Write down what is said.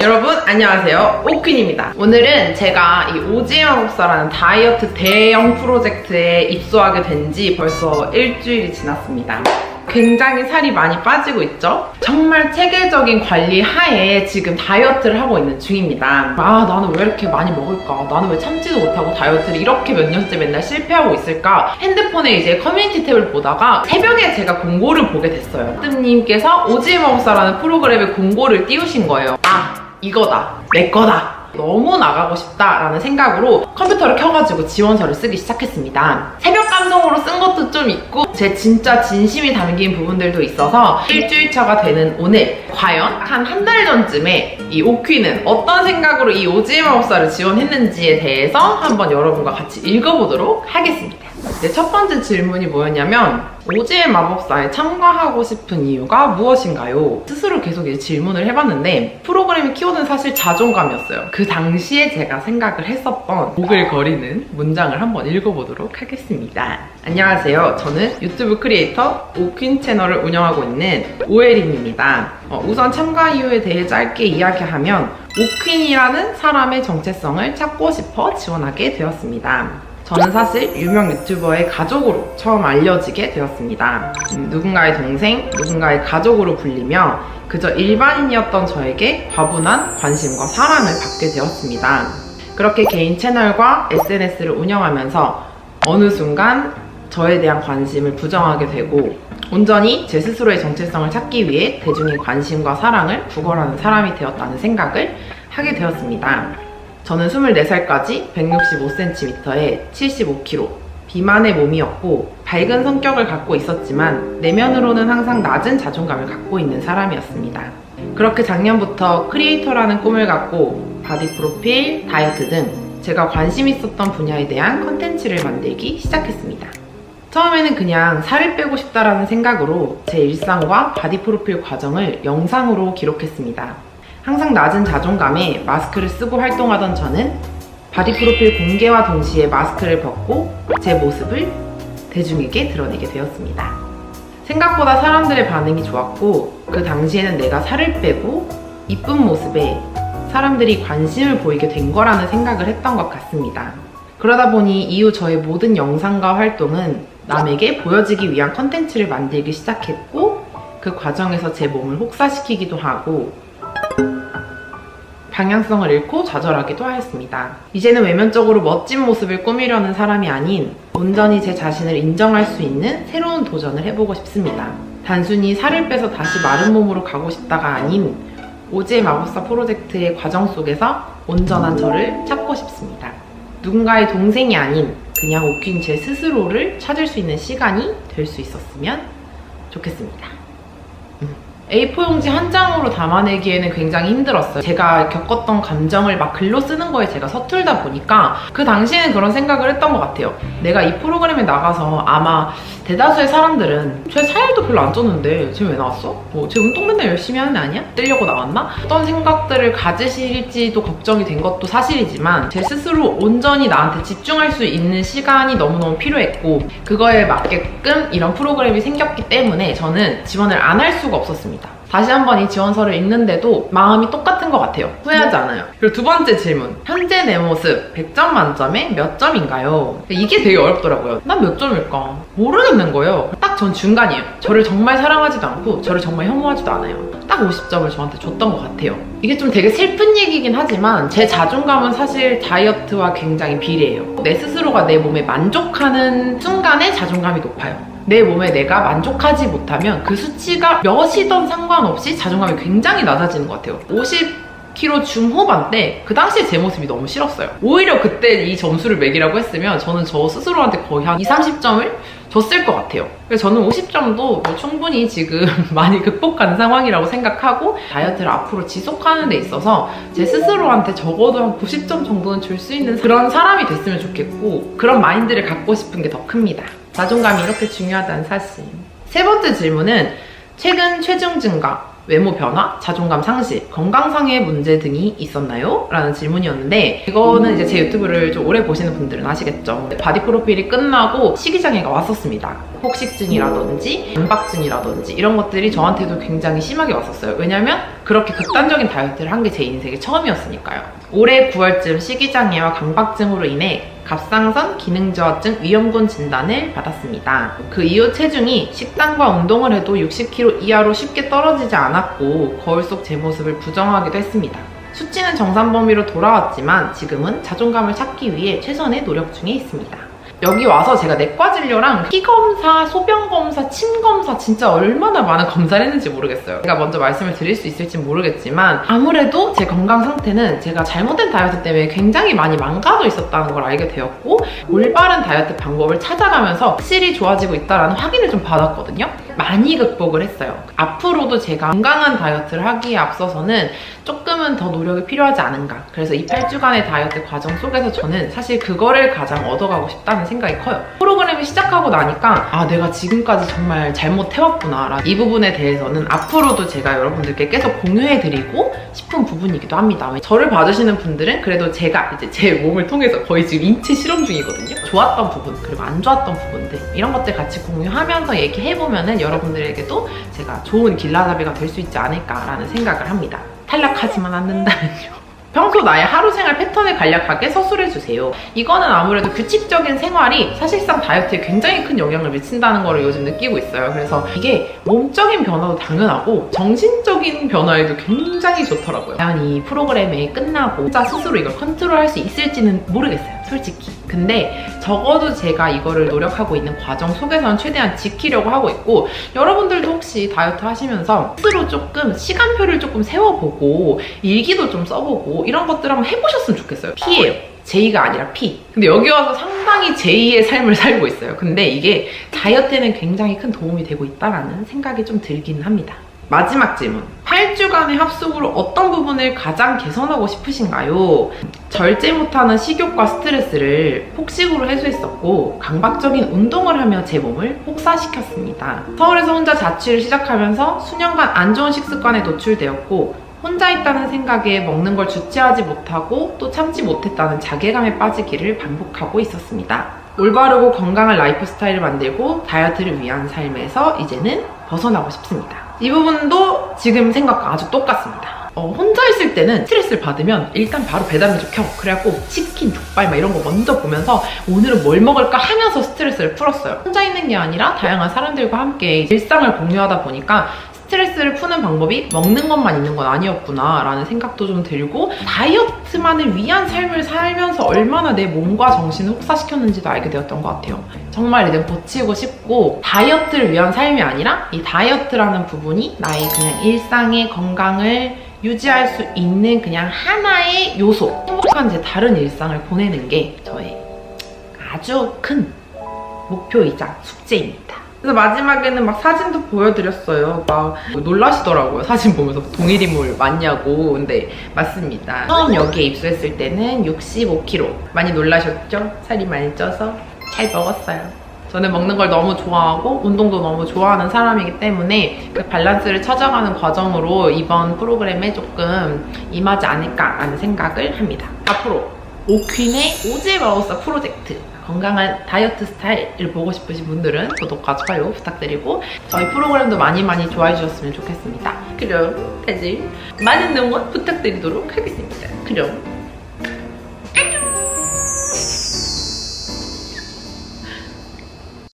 여러분 안녕하세요, 오퀸입니다. 오늘은 제가 이 오지의 마법사라는 다이어트 대형 프로젝트에 입소하게 된 지 벌써 일주일이 지났습니다. 굉장히 살이 많이 빠지고 있죠? 정말 체계적인 관리 하에 지금 다이어트를 하고 있는 중입니다. 나는 왜 이렇게 많이 먹을까? 나는 왜 참지도 못하고 다이어트를 이렇게 몇 년째 맨날 실패하고 있을까? 핸드폰에 이제 커뮤니티 탭을 보다가 새벽에 제가 공고를 보게 됐어요. 뜨님께서 오지의 마법사라는 프로그램에 공고를 띄우신 거예요. 이거다, 내 거다, 너무 나가고 싶다라는 생각으로 컴퓨터를 켜가지고 지원서를 쓰기 시작했습니다. 새벽 감성으로 쓴 것도 좀 있고 제 진짜 진심이 담긴 부분들도 있어서 일주일차가 되는 오늘 과연 한 달 전쯤에 이 오퀸은 어떤 생각으로 이 오지의 마법사를 지원했는지에 대해서 한번 여러분과 같이 읽어보도록 하겠습니다. 첫 번째 질문이 뭐였냐면, 오지의 마법사에 참가하고 싶은 이유가 무엇인가요? 스스로 계속 이제 질문을 해봤는데, 프로그램의 키워드는 사실 자존감이었어요. 그 당시에 제가 생각을 했었던 오글거리는 문장을 한번 읽어보도록 하겠습니다. 안녕하세요. 저는 유튜브 크리에이터 오퀸 채널을 운영하고 있는 오혜림입니다. 우선 참가 이유에 대해 짧게 이야기하면, 오퀸이라는 사람의 정체성을 찾고 싶어 지원하게 되었습니다. 저는 사실 유명 유튜버의 가족으로 처음 알려지게 되었습니다. 누군가의 동생, 누군가의 가족으로 불리며 그저 일반인이었던 저에게 과분한 관심과 사랑을 받게 되었습니다. 그렇게 개인 채널과 SNS를 운영하면서 어느 순간 저에 대한 관심을 부정하게 되고 온전히 제 스스로의 정체성을 찾기 위해 대중의 관심과 사랑을 구걸하는 사람이 되었다는 생각을 하게 되었습니다. 저는 24살까지 165cm에 75kg, 비만의 몸이었고 밝은 성격을 갖고 있었지만 내면으로는 항상 낮은 자존감을 갖고 있는 사람이었습니다. 그렇게 작년부터 크리에이터라는 꿈을 갖고 바디 프로필, 다이어트 등 제가 관심 있었던 분야에 대한 컨텐츠를 만들기 시작했습니다. 처음에는 그냥 살을 빼고 싶다라는 생각으로 제 일상과 바디 프로필 과정을 영상으로 기록했습니다. 항상 낮은 자존감에 마스크를 쓰고 활동하던 저는 바디 프로필 공개와 동시에 마스크를 벗고 제 모습을 대중에게 드러내게 되었습니다. 생각보다 사람들의 반응이 좋았고 그 당시에는 내가 살을 빼고 이쁜 모습에 사람들이 관심을 보이게 된 거라는 생각을 했던 것 같습니다. 그러다 보니 이후 저의 모든 영상과 활동은 남에게 보여지기 위한 컨텐츠를 만들기 시작했고 그 과정에서 제 몸을 혹사시키기도 하고 방향성을 잃고 좌절하기도 하였습니다. 이제는 외면적으로 멋진 모습을 꾸미려는 사람이 아닌 온전히 제 자신을 인정할 수 있는 새로운 도전을 해보고 싶습니다. 단순히 살을 빼서 다시 마른 몸으로 가고 싶다가 아닌 오지의 마법사 프로젝트의 과정 속에서 온전한 저를 찾고 싶습니다. 누군가의 동생이 아닌 그냥 오퀸 제 스스로를 찾을 수 있는 시간이 될 수 있었으면 좋겠습니다. A4 용지 한 장으로 담아내기에는 굉장히 힘들었어요. 제가 겪었던 감정을 막 글로 쓰는 거에 제가 서툴다 보니까 그 당시에는 그런 생각을 했던 것 같아요. 내가 이 프로그램에 나가서 아마 대다수의 사람들은 쟤 살도 별로 안 쪘는데 쟤 왜 나왔어? 쟤 운동 맨날 열심히 하는 애 아니야? 뜨려고 나왔나? 어떤 생각들을 가지실지도 걱정이 된 것도 사실이지만 제 스스로 온전히 나한테 집중할 수 있는 시간이 너무너무 필요했고 그거에 맞게끔 이런 프로그램이 생겼기 때문에 저는 지원을 안 할 수가 없었습니다. 다시 한번 이 지원서를 읽는데도 마음이 똑같은 것 같아요. 후회하지 않아요. 그리고 두 번째 질문. 현재 내 모습 100점 만점에 몇 점인가요? 이게 되게 어렵더라고요. 난 몇 점일까? 모르겠는 거예요. 딱 전 중간이에요. 저를 정말 사랑하지도 않고 저를 정말 혐오하지도 않아요. 딱 50점을 저한테 줬던 것 같아요. 이게 좀 되게 슬픈 얘기긴 하지만 제 자존감은 사실 다이어트와 굉장히 비례해요. 내 스스로가 내 몸에 만족하는 순간에 자존감이 높아요. 내 몸에 내가 만족하지 못하면 그 수치가 몇이든 상관없이 자존감이 굉장히 낮아지는 것 같아요. 50kg 중후반 때 그 당시에 제 모습이 너무 싫었어요. 오히려 그때 이 점수를 매기라고 했으면 저는 저 스스로한테 거의 한 20-30점을 줬을 것 같아요. 그래서 저는 50점도 충분히 지금 많이 극복한 상황이라고 생각하고 다이어트를 앞으로 지속하는 데 있어서 제 스스로한테 적어도 한 90점 정도는 줄 수 있는 그런 사람이 됐으면 좋겠고 그런 마인드를 갖고 싶은 게 더 큽니다. 자존감이 이렇게 중요하다는 사실. 세 번째 질문은 최근 체중 증가, 외모 변화, 자존감 상실, 건강상의 문제 등이 있었나요? 라는 질문이었는데 이거는 이제 제 유튜브를 좀 오래 보시는 분들은 아시겠죠. 바디 프로필이 끝나고 식이장애가 왔었습니다. 폭식증이라든지 강박증이라든지 이런 것들이 저한테도 굉장히 심하게 왔었어요. 왜냐면 그렇게 극단적인 다이어트를 한 게 제 인생의 처음이었으니까요. 올해 9월쯤 식이장애와 강박증으로 인해 갑상선 기능저하증 위험군 진단을 받았습니다. 그 이후 체중이 식단과 운동을 해도 60kg 이하로 쉽게 떨어지지 않았고 거울 속 제 모습을 부정하기도 했습니다. 수치는 정상 범위로 돌아왔지만 지금은 자존감을 찾기 위해 최선의 노력 중에 있습니다. 여기 와서 제가 내과 진료랑 피검사, 소변검사, 침검사 진짜 얼마나 많은 검사를 했는지 모르겠어요. 제가 먼저 말씀을 드릴 수 있을지 모르겠지만 아무래도 제 건강 상태는 제가 잘못된 다이어트 때문에 굉장히 많이 망가져 있었다는 걸 알게 되었고 올바른 다이어트 방법을 찾아가면서 확실히 좋아지고 있다는 확인을 좀 받았거든요. 많이 극복을 했어요. 앞으로도 제가 건강한 다이어트를 하기에 앞서서는 조금은 더 노력이 필요하지 않은가. 그래서 이 8주간의 다이어트 과정 속에서 저는 사실 그거를 가장 얻어가고 싶다는 생각이 커요. 프로그램이 시작하고 나니까 아 내가 지금까지 정말 잘못해왔구나. 이 부분에 대해서는 앞으로도 제가 여러분들께 계속 공유해드리고 싶은 부분이기도 합니다. 저를 봐주시는 분들은 그래도 제가 이제 제 몸을 통해서 거의 지금 인체 실험 중이거든요. 좋았던 부분 그리고 안 좋았던 부분들 이런 것들 같이 공유하면서 얘기해보면은 여러분들에게도 제가 좋은 길라잡이가 될 수 있지 않을까라는 생각을 합니다. 탈락하지만 않는다면요. 평소 나의 하루 생활 패턴을 간략하게 서술해주세요. 이거는 아무래도 규칙적인 생활이 사실상 다이어트에 굉장히 큰 영향을 미친다는 걸 요즘 느끼고 있어요. 그래서 이게 몸적인 변화도 당연하고 정신적인 변화에도 굉장히 좋더라고요. 과연 이 프로그램이 끝나고 혼자 스스로 이걸 컨트롤할 수 있을지는 모르겠어요. 솔직히. 근데 적어도 제가 이거를 노력하고 있는 과정 속에서는 최대한 지키려고 하고 있고 여러분들도 혹시 다이어트 하시면서 스스로 조금 시간표를 조금 세워보고 일기도 좀 써보고 이런 것들 한번 해보셨으면 좋겠어요. P예요. J가 아니라 P. 근데 여기 와서 상당히 J의 삶을 살고 있어요. 근데 이게 다이어트에는 굉장히 큰 도움이 되고 있다는 생각이 좀 들긴 합니다. 마지막 질문. 8주간의 합숙으로 어떤 부분을 가장 개선하고 싶으신가요? 절제 못하는 식욕과 스트레스를 폭식으로 해소했었고 강박적인 운동을 하며 제 몸을 혹사시켰습니다. 서울에서 혼자 자취를 시작하면서 수년간 안 좋은 식습관에 노출되었고 혼자 있다는 생각에 먹는 걸 주체하지 못하고 또 참지 못했다는 자괴감에 빠지기를 반복하고 있었습니다. 올바르고 건강한 라이프 스타일을 만들고 다이어트를 위한 삶에서 이제는 벗어나고 싶습니다. 이 부분도 지금 생각과 아주 똑같습니다. 혼자 있을 때는 스트레스를 받으면 일단 바로 배달면접 켜. 그래갖고 치킨, 족발 막 이런 거 먼저 보면서 오늘은 뭘 먹을까 하면서 스트레스를 풀었어요. 혼자 있는 게 아니라 다양한 사람들과 함께 일상을 공유하다 보니까 스트레스를 푸는 방법이 먹는 것만 있는 건 아니었구나 라는 생각도 좀 들고 다이어트만을 위한 삶을 살면서 얼마나 내 몸과 정신을 혹사시켰는지도 알게 되었던 것 같아요. 정말 이제 고치고 싶고 다이어트를 위한 삶이 아니라 이 다이어트라는 부분이 나의 그냥 일상의 건강을 유지할 수 있는 그냥 하나의 요소, 행복한 제 다른 일상을 보내는 게 저의 아주 큰 목표이자 숙제입니다. 그래서 마지막에는 막 사진도 보여드렸어요. 막 놀라시더라고요. 사진 보면서 동일인물 맞냐고. 근데 맞습니다. 처음 여기에 입소했을 때는 65kg. 많이 놀라셨죠? 살이 많이 쪄서 잘 먹었어요. 저는 먹는 걸 너무 좋아하고 운동도 너무 좋아하는 사람이기 때문에 그 밸런스를 찾아가는 과정으로 이번 프로그램에 조금 임하지 않을까라는 생각을 합니다. 앞으로 오퀸의 오지마우스 프로젝트 건강한 다이어트 스타일을 보고 싶으신 분들은 구독과 좋아요 부탁드리고 저희 프로그램도 많이 좋아해 주셨으면 좋겠습니다. 그럼 다들 많은 응원 부탁드리도록 하겠습니다. 그럼